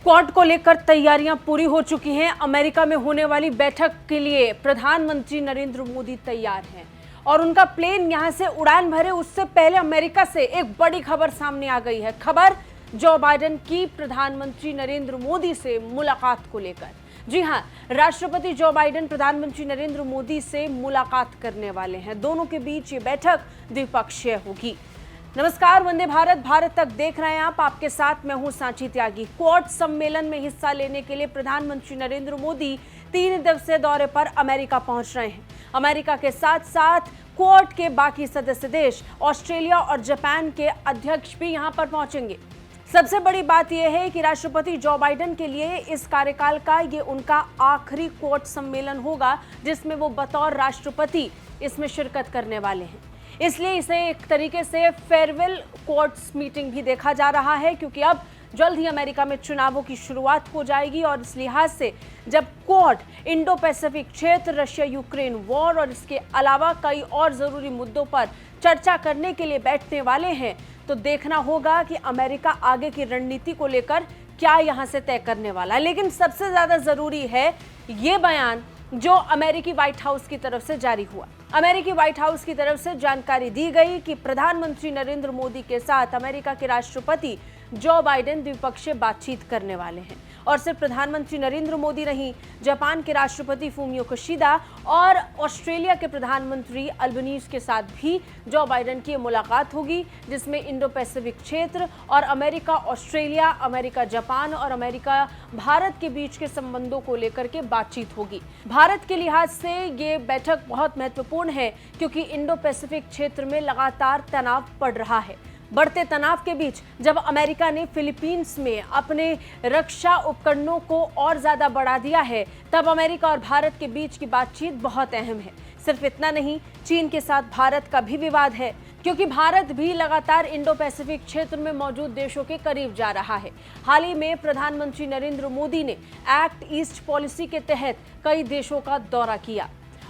Quad को लेकर तैयारियां पूरी हो चुकी हैं। अमेरिका में होने वाली बैठक के लिए प्रधानमंत्री नरेंद्र मोदी तैयार हैं और उनका प्लेन यहां से उड़ान भरे उससे पहले अमेरिका से एक बड़ी खबर सामने आ गई है। खबर जो बाइडेन की प्रधानमंत्री नरेंद्र मोदी से मुलाकात को लेकर। जी हां, राष्ट्रपति जो बाइडेन प्रधानमंत्री नरेंद्र मोदी से मुलाकात करने वाले हैं। दोनों के बीच ये बैठक द्विपक्षीय होगी। नमस्कार, वंदे भारत, भारत तक देख रहे हैं आप। आपके साथ मैं हूं सांची त्यागी। क्वाड सम्मेलन में हिस्सा लेने के लिए प्रधानमंत्री नरेंद्र मोदी 3 दिवसीय दौरे पर अमेरिका पहुंच रहे हैं। अमेरिका के साथ साथ क्वाड के बाकी सदस्य देश ऑस्ट्रेलिया और जापान के अध्यक्ष भी यहां पर पहुंचेंगे। सबसे बड़ी बात यह है कि राष्ट्रपति जो बाइडेन के लिए इस कार्यकाल का ये उनका आखिरी क्वाड सम्मेलन होगा, जिसमें वो बतौर राष्ट्रपति इसमें शिरकत करने वाले हैं। इसलिए इसे एक तरीके से फेयरवेल क्वाड्स मीटिंग भी देखा जा रहा है, क्योंकि अब जल्द ही अमेरिका में चुनावों की शुरुआत हो जाएगी और इस लिहाज से जब क्वाड इंडो पैसिफिक क्षेत्र, रशिया यूक्रेन वॉर और इसके अलावा कई और जरूरी मुद्दों पर चर्चा करने के लिए बैठने वाले हैं, तो देखना होगा कि अमेरिका आगे की रणनीति को लेकर क्या यहां से तय करने वाला है। लेकिन सबसे ज्यादा जरूरी है ये बयान जो अमेरिकी व्हाइट हाउस की तरफ से जारी हुआ। अमेरिकी व्हाइट हाउस की तरफ से जानकारी दी गई कि प्रधानमंत्री नरेंद्र मोदी के साथ अमेरिका के राष्ट्रपति जो बाइडेन द्विपक्षीय बातचीत करने वाले हैं। और सिर्फ प्रधानमंत्री नरेंद्र मोदी नहीं, जापान के राष्ट्रपति फूमियो किशिदा और ऑस्ट्रेलिया के प्रधानमंत्री अल्बनीज के साथ भी जो बाइडेन की मुलाकात होगी, जिसमें इंडो पैसिफिक क्षेत्र और अमेरिका ऑस्ट्रेलिया, अमेरिका जापान और अमेरिका भारत के बीच के संबंधों को लेकर के बातचीत होगी। भारत के लिहाज से ये बैठक बहुत महत्वपूर्ण है, क्योंकि इंडो पैसिफिक क्षेत्र में लगातार तनाव बढ़ रहा है। बढ़ते तनाव के बीच जब अमेरिका ने फिलीपींस में अपने रक्षा उपकरणों को और ज्यादा बढ़ा दिया है, तब अमेरिका और भारत के बीच की बातचीत बहुत अहम है। सिर्फ इतना नहीं, चीन के साथ भारत का भी विवाद है, क्योंकि भारत भी लगातार इंडो पैसिफिक क्षेत्र में मौजूद देशों के करीब जा रहा है। हाल ही में प्रधानमंत्री नरेंद्र मोदी ने एक्ट ईस्ट पॉलिसी के तहत कई देशों का दौरा किया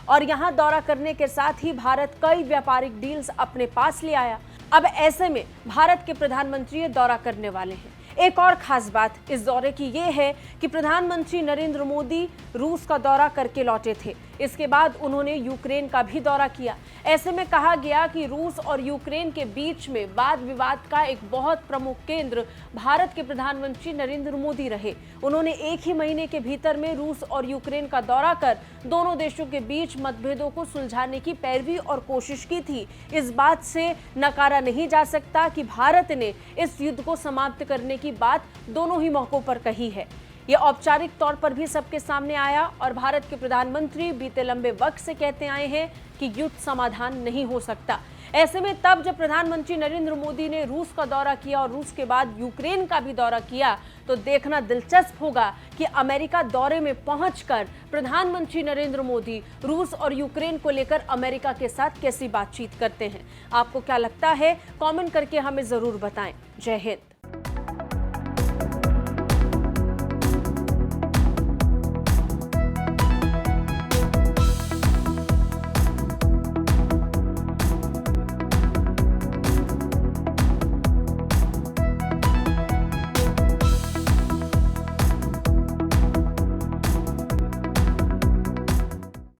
और यहां दौरा करने के साथ ही भारत कई व्यापारिक डील्स अपने पास ले आया। अब ऐसे में भारत के प्रधानमंत्री ये दौरा करने वाले हैं। एक और खास बात इस दौरे की ये है कि प्रधानमंत्री नरेंद्र मोदी रूस का दौरा करके लौटे थे। इसके बाद उन्होंने यूक्रेन का भी दौरा किया। ऐसे में कहा गया कि रूस और यूक्रेन के बीच में वाद विवाद का एक बहुत प्रमुख केंद्र भारत के प्रधानमंत्री नरेंद्र मोदी रहे। उन्होंने एक ही महीने के भीतर में रूस और यूक्रेन का दौरा कर दोनों देशों के बीच मतभेदों को सुलझाने की पैरवी और कोशिश की थी। इस बात से नकारा नहीं जा सकता कि भारत ने इस युद्ध को समाप्त करने की बात दोनों ही मौकों पर कही है। ये औपचारिक तौर पर भी सबके सामने आया और भारत के प्रधानमंत्री बीते लंबे वक्त से कहते आए हैं कि युद्ध समाधान नहीं हो सकता। ऐसे में तब जब प्रधानमंत्री नरेंद्र मोदी ने रूस का दौरा किया और रूस के बाद यूक्रेन का भी दौरा किया, तो देखना दिलचस्प होगा कि अमेरिका दौरे में पहुंचकर प्रधानमंत्री नरेंद्र मोदी रूस और यूक्रेन को लेकर अमेरिका के साथ कैसी बातचीत करते हैं। आपको क्या लगता है? कमेंट करके हमें जरूर बताएं। जय हिंद।